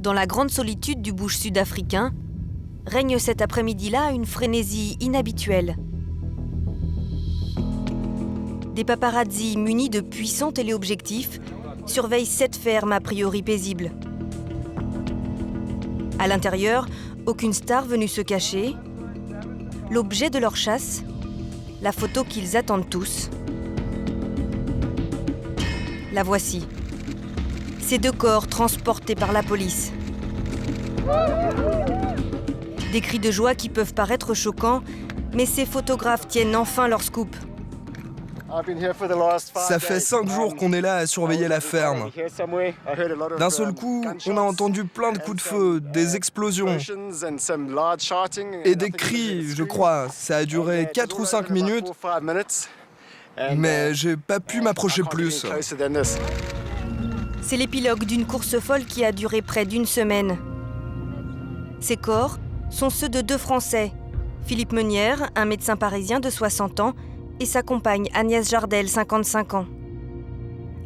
Dans la grande solitude du bush sud-africain, règne cet après-midi-là une frénésie inhabituelle. Des paparazzis munis de puissants téléobjectifs surveillent cette ferme a priori paisible. À l'intérieur, aucune star venue se cacher. L'objet de leur chasse, la photo qu'ils attendent tous. La voici. Ces deux corps transportés par la police. Des cris de joie qui peuvent paraître choquants, mais ces photographes tiennent enfin leur scoop. Ça fait 5 jours qu'on est là à surveiller la ferme. D'un seul coup, on a entendu plein de coups de feu, des explosions et des cris, je crois. Ça a duré 4 ou 5 minutes, mais j'ai pas pu m'approcher plus. C'est l'épilogue d'une course folle qui a duré près d'une semaine. Ces corps sont ceux de 2 Français, Philippe Meunière, un médecin parisien de 60 ans, et sa compagne Agnès Jardel, 55 ans.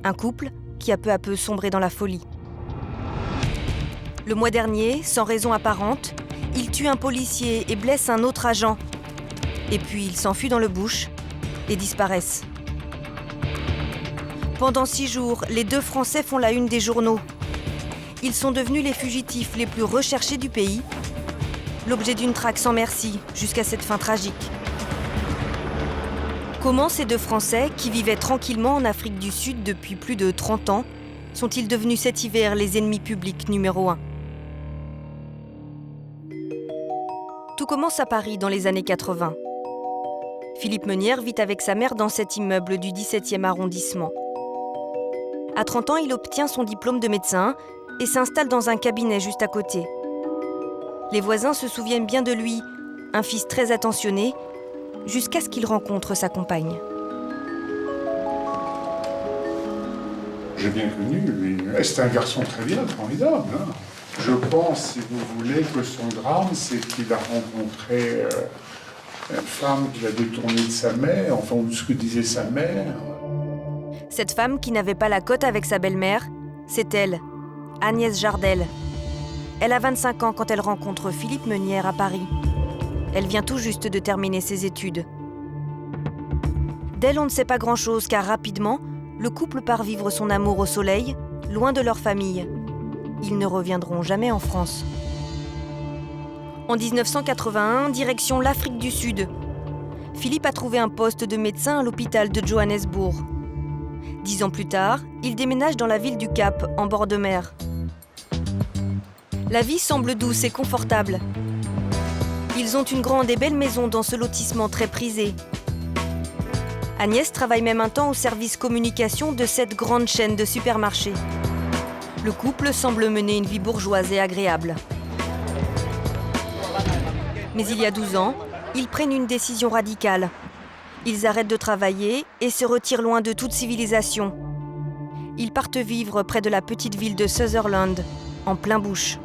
Un couple qui a peu à peu sombré dans la folie. Le mois dernier, sans raison apparente, il tue un policier et blesse un autre agent. Et puis il s'enfuit dans le bush et disparaissent. Pendant 6 jours, les 2 Français font la une des journaux. Ils sont devenus les fugitifs les plus recherchés du pays, l'objet d'une traque sans merci jusqu'à cette fin tragique. Comment ces 2 Français, qui vivaient tranquillement en Afrique du Sud depuis plus de 30 ans, sont-ils devenus cet hiver les ennemis publics numéro 1 ? Tout commence à Paris dans les années 80. Philippe Meunière vit avec sa mère dans cet immeuble du 17e arrondissement. À 30 ans, il obtient son diplôme de médecin et s'installe dans un cabinet juste à côté. Les voisins se souviennent bien de lui, un fils très attentionné, jusqu'à ce qu'il rencontre sa compagne. J'ai bien connu, lui. C'est un garçon très bien, formidable. Hein. Je pense, si vous voulez, que son drame, c'est qu'il a rencontré une femme qui l'a détourné de sa mère, enfin, ou ce que disait sa mère. Cette femme qui n'avait pas la cote avec sa belle-mère, c'est elle, Agnès Jardel. Elle a 25 ans quand elle rencontre Philippe Meunière à Paris. Elle vient tout juste de terminer ses études. D'elle, on ne sait pas grand-chose car rapidement, le couple part vivre son amour au soleil, loin de leur famille. Ils ne reviendront jamais en France. En 1981, direction l'Afrique du Sud. Philippe a trouvé un poste de médecin à l'hôpital de Johannesburg. 10 ans plus tard, il déménage dans la ville du Cap, en bord de mer. La vie semble douce et confortable. Ils ont une grande et belle maison dans ce lotissement très prisé. Agnès travaille même un temps au service communication de cette grande chaîne de supermarchés. Le couple semble mener une vie bourgeoise et agréable. Mais il y a 12 ans, ils prennent une décision radicale. Ils arrêtent de travailler et se retirent loin de toute civilisation. Ils partent vivre près de la petite ville de Sutherland, en plein bush.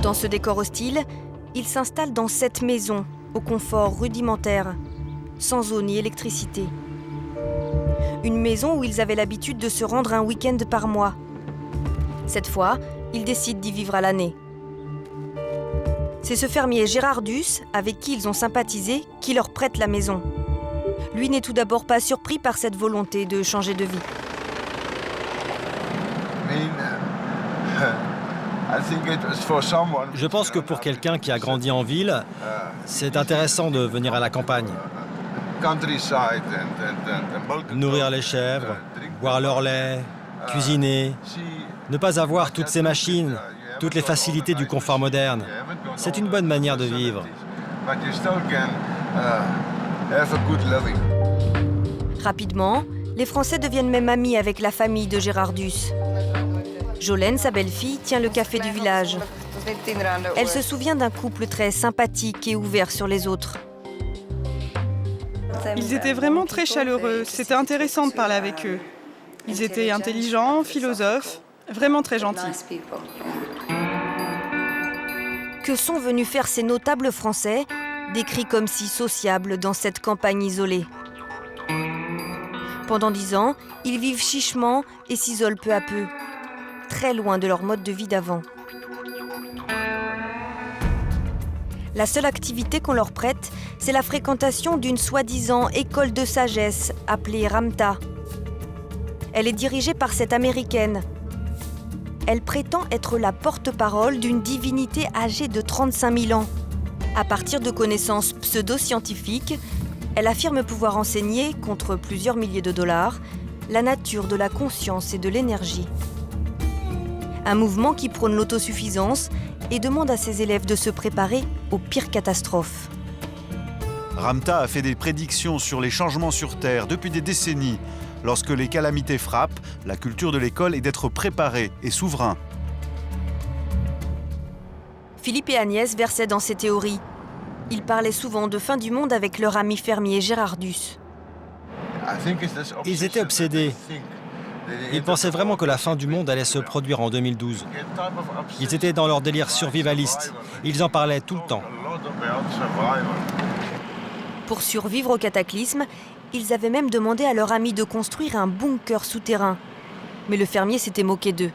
Dans ce décor hostile, ils s'installent dans cette maison, au confort rudimentaire, sans eau ni électricité. Une maison où ils avaient l'habitude de se rendre un week-end par mois. Cette fois, ils décident d'y vivre à l'année. C'est ce fermier Gérard Duss, avec qui ils ont sympathisé, qui leur prête la maison. Lui n'est tout d'abord pas surpris par cette volonté de changer de vie. Je pense que pour quelqu'un qui a grandi en ville, c'est intéressant de venir à la campagne. Nourrir les chèvres, boire leur lait, cuisiner, ne pas avoir toutes ces machines, toutes les facilités du confort moderne. C'est une bonne manière de vivre. Rapidement, les Français deviennent même amis avec la famille de Gérard Duss. Jolène, sa belle-fille, tient le café du village. Elle se souvient d'un couple très sympathique et ouvert sur les autres. Ils étaient vraiment très chaleureux, c'était intéressant de parler avec eux. Ils étaient intelligents, philosophes, vraiment très gentils. Que sont venus faire ces notables Français, décrits comme si sociables dans cette campagne isolée? Pendant 10 ans, ils vivent chichement et s'isolent peu à peu. très loin de leur mode de vie d'avant. La seule activité qu'on leur prête, c'est la fréquentation d'une soi-disant école de sagesse appelée Ramtha. Elle est dirigée par cette Américaine. Elle prétend être la porte-parole d'une divinité âgée de 35 000 ans. À partir de connaissances pseudo-scientifiques, elle affirme pouvoir enseigner, contre plusieurs milliers de dollars, la nature de la conscience et de l'énergie. Un mouvement qui prône l'autosuffisance et demande à ses élèves de se préparer aux pires catastrophes. Ramtha a fait des prédictions sur les changements sur Terre depuis des décennies. Lorsque les calamités frappent, la culture de l'école est d'être préparé et souverain. Philippe et Agnès versaient dans ces théories. Ils parlaient souvent de fin du monde avec leur ami fermier Gérardus. Ils étaient obsédés. Ils pensaient vraiment que la fin du monde allait se produire en 2012. Ils étaient dans leur délire survivaliste. Ils en parlaient tout le temps. Pour survivre au cataclysme, ils avaient même demandé à leur ami de construire un bunker souterrain. Mais le fermier s'était moqué d'eux.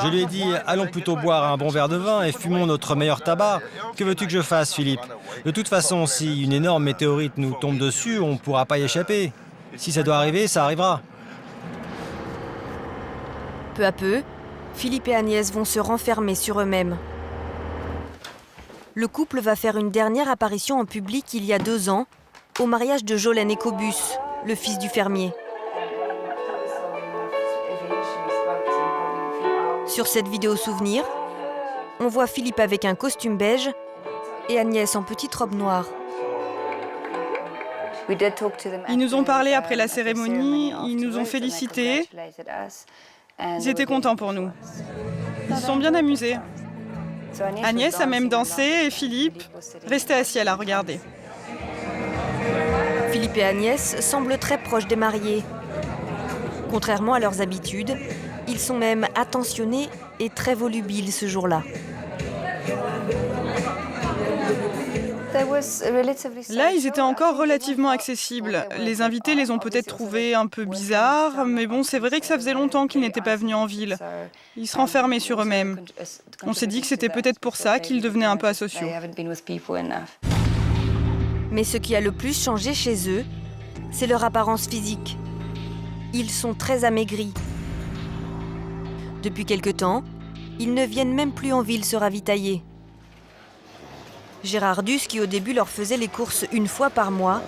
Je lui ai dit, allons plutôt boire un bon verre de vin et fumons notre meilleur tabac. Que veux-tu que je fasse, Philippe? De toute façon, si une énorme météorite nous tombe dessus, on ne pourra pas y échapper. Si ça doit arriver, ça arrivera. Peu à peu, Philippe et Agnès vont se renfermer sur eux-mêmes. Le couple va faire une dernière apparition en public il y a 2 ans, au mariage de Jolène et Cobus, le fils du fermier. Sur cette vidéo souvenir, on voit Philippe avec un costume beige et Agnès en petite robe noire. Ils nous ont parlé après la cérémonie, ils nous ont félicités. Ils étaient contents pour nous. Ils se sont bien amusés. Agnès a même dansé et Philippe restait assis à la regarder. Philippe et Agnès semblent très proches des mariés. Contrairement à leurs habitudes, ils sont même attentionnés et très volubiles ce jour-là. Là, ils étaient encore relativement accessibles. Les invités les ont peut-être trouvés un peu bizarres, mais bon, c'est vrai que ça faisait longtemps qu'ils n'étaient pas venus en ville. Ils se renfermaient sur eux-mêmes. On s'est dit que c'était peut-être pour ça qu'ils devenaient un peu asociaux. Mais ce qui a le plus changé chez eux, c'est leur apparence physique. Ils sont très amaigris. Depuis quelque temps, ils ne viennent même plus en ville se ravitailler. Gérardus, qui au début leur faisait les courses 1 fois par mois,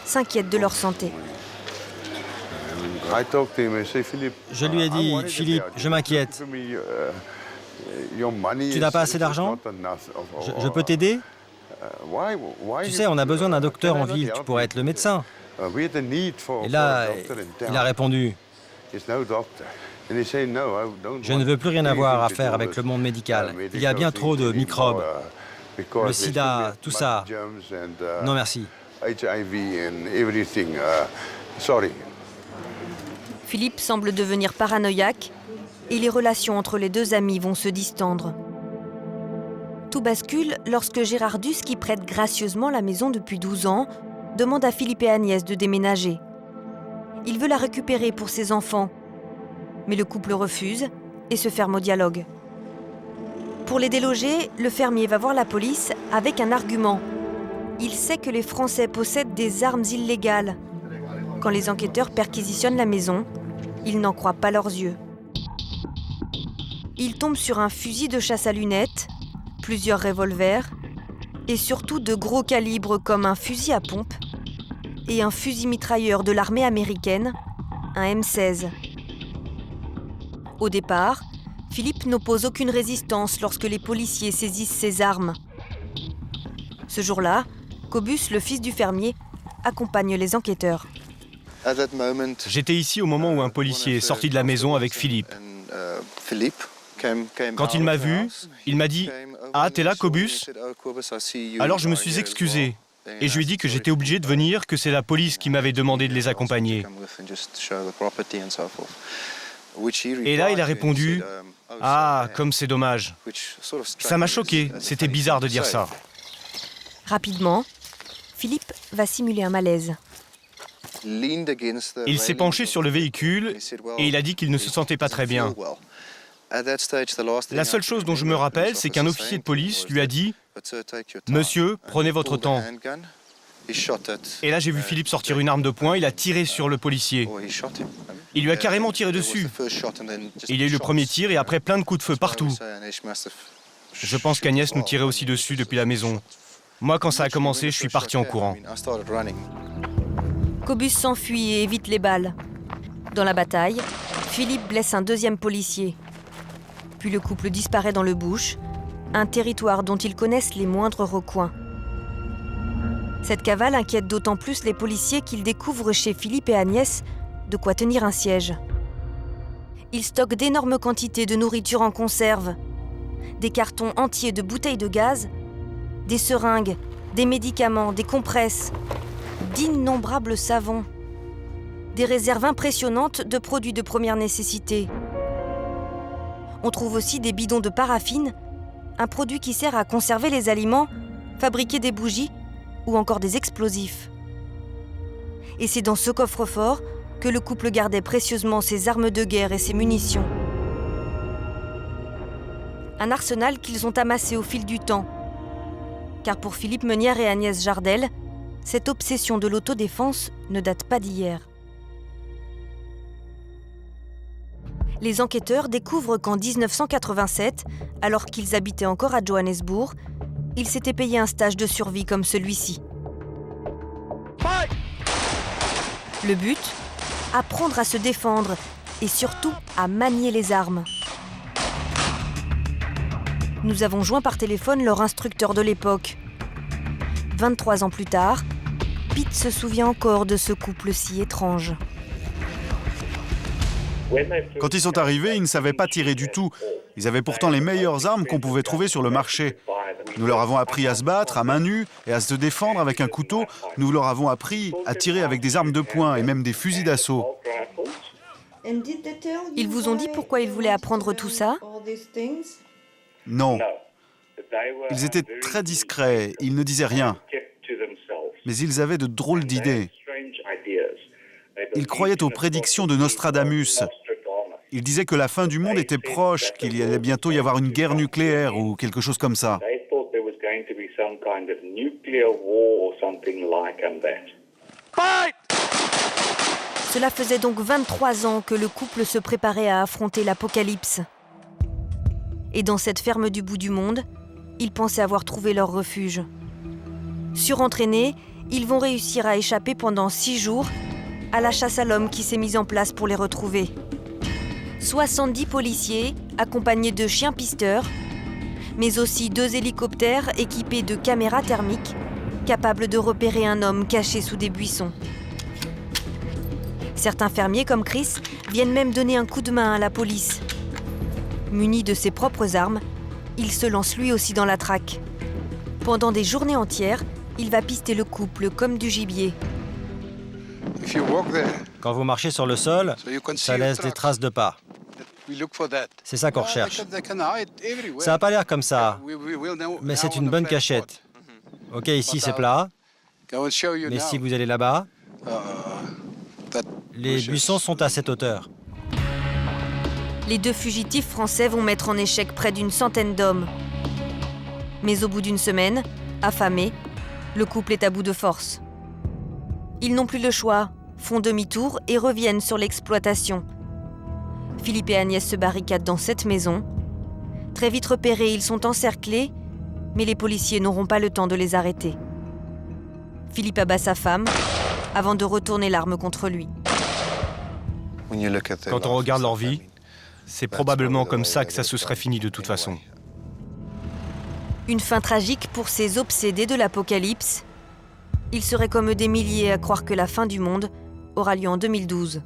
s'inquiète de leur santé. Je lui ai dit, Philippe, je m'inquiète. Tu n'as pas assez d'argent? Je peux t'aider? Tu sais, on a besoin d'un docteur en ville, tu pourrais être le médecin. Et là, il a répondu, je ne veux plus rien avoir à faire avec le monde médical. Il y a bien trop de microbes. Le sida, tout ça. Non, merci. Philippe semble devenir paranoïaque et les relations entre les 2 amis vont se distendre. Tout bascule lorsque Gérardus, qui prête gracieusement la maison depuis 12 ans, demande à Philippe et Agnès de déménager. Il veut la récupérer pour ses enfants, mais le couple refuse et se ferme au dialogue. Pour les déloger, le fermier va voir la police avec un argument. Il sait que les Français possèdent des armes illégales. Quand les enquêteurs perquisitionnent la maison, ils n'en croient pas leurs yeux. Ils tombent sur un fusil de chasse à lunettes, plusieurs revolvers et surtout de gros calibres comme un fusil à pompe et un fusil mitrailleur de l'armée américaine, un M16. Au départ, Philippe n'oppose aucune résistance lorsque les policiers saisissent ses armes. Ce jour-là, Cobus, le fils du fermier, accompagne les enquêteurs. J'étais ici au moment où un policier est sorti de la maison avec Philippe. Quand il m'a vu, il m'a dit « Ah, t'es là, Cobus ?» Alors je me suis excusé et je lui ai dit que j'étais obligé de venir, que c'est la police qui m'avait demandé de les accompagner. Et là, il a répondu « Ah, comme c'est dommage ». Ça m'a choqué, c'était bizarre de dire ça. Rapidement, Philippe va simuler un malaise. Il s'est penché sur le véhicule et il a dit qu'il ne se sentait pas très bien. La seule chose dont je me rappelle, c'est qu'un officier de police lui a dit « Monsieur, prenez votre temps ». Et là, j'ai vu Philippe sortir une arme de poing, il a tiré sur le policier. Il lui a carrément tiré dessus. Il y a eu le premier tir et après plein de coups de feu partout. Je pense qu'Agnès nous tirait aussi dessus depuis la maison. Moi, quand ça a commencé, je suis parti en courant. Cobus s'enfuit et évite les balles. Dans la bataille, Philippe blesse un deuxième policier. Puis le couple disparaît dans le bush, un territoire dont ils connaissent les moindres recoins. Cette cavale inquiète d'autant plus les policiers qu'ils découvrent chez Philippe et Agnès de quoi tenir un siège. Ils stockent d'énormes quantités de nourriture en conserve, des cartons entiers de bouteilles de gaz, des seringues, des médicaments, des compresses, d'innombrables savons, des réserves impressionnantes de produits de première nécessité. On trouve aussi des bidons de paraffine, un produit qui sert à conserver les aliments, fabriquer des bougies ou encore des explosifs. Et c'est dans ce coffre-fort que le couple gardait précieusement ses armes de guerre et ses munitions. Un arsenal qu'ils ont amassé au fil du temps. Car pour Philippe Meunière et Agnès Jardel, cette obsession de l'autodéfense ne date pas d'hier. Les enquêteurs découvrent qu'en 1987, alors qu'ils habitaient encore à Johannesburg, ils s'étaient payé un stage de survie comme celui-ci. Le but ? Apprendre à se défendre et surtout à manier les armes. Nous avons joint par téléphone leur instructeur de l'époque. 23 ans plus tard, Pete se souvient encore de ce couple si étrange. Quand ils sont arrivés, ils ne savaient pas tirer du tout. Ils avaient pourtant les meilleures armes qu'on pouvait trouver sur le marché. Nous leur avons appris à se battre à main nue et à se défendre avec un couteau. Nous leur avons appris à tirer avec des armes de poing et même des fusils d'assaut. Ils vous ont dit pourquoi ils voulaient apprendre tout ça ? Non. Ils étaient très discrets, ils ne disaient rien. Mais ils avaient de drôles d'idées. Ils croyaient aux prédictions de Nostradamus. Ils disaient que la fin du monde était proche, qu'il allait bientôt y avoir une guerre nucléaire ou quelque chose comme ça. Cela faisait donc 23 ans que le couple se préparait à affronter l'apocalypse. Et dans cette ferme du bout du monde, ils pensaient avoir trouvé leur refuge. Surentraînés, ils vont réussir à échapper pendant 6 jours à la chasse à l'homme qui s'est mise en place pour les retrouver. 70 policiers, accompagnés de chiens pisteurs, mais aussi 2 hélicoptères équipés de caméras thermiques, capables de repérer un homme caché sous des buissons. Certains fermiers, comme Chris, viennent même donner un coup de main à la police. Muni de ses propres armes, il se lance lui aussi dans la traque. Pendant des journées entières, il va pister le couple comme du gibier. Quand vous marchez sur le sol, ça laisse des traces de pas. C'est ça qu'on recherche. Ça n'a pas l'air comme ça, mais c'est une bonne cachette. Ok, ici c'est plat, mais si vous allez là-bas, les buissons sont à cette hauteur. Les 2 fugitifs français vont mettre en échec près d'une centaine d'hommes. Mais au bout d'une semaine, affamés, le couple est à bout de force. Ils n'ont plus le choix, font demi-tour et reviennent sur l'exploitation. Philippe et Agnès se barricadent dans cette maison. Très vite repérés, ils sont encerclés, mais les policiers n'auront pas le temps de les arrêter. Philippe abat sa femme avant de retourner l'arme contre lui. Quand on regarde leur vie, c'est probablement comme ça que ça se serait fini de toute façon. Une fin tragique pour ces obsédés de l'apocalypse. Ils seraient comme des milliers à croire que la fin du monde aura lieu en 2012.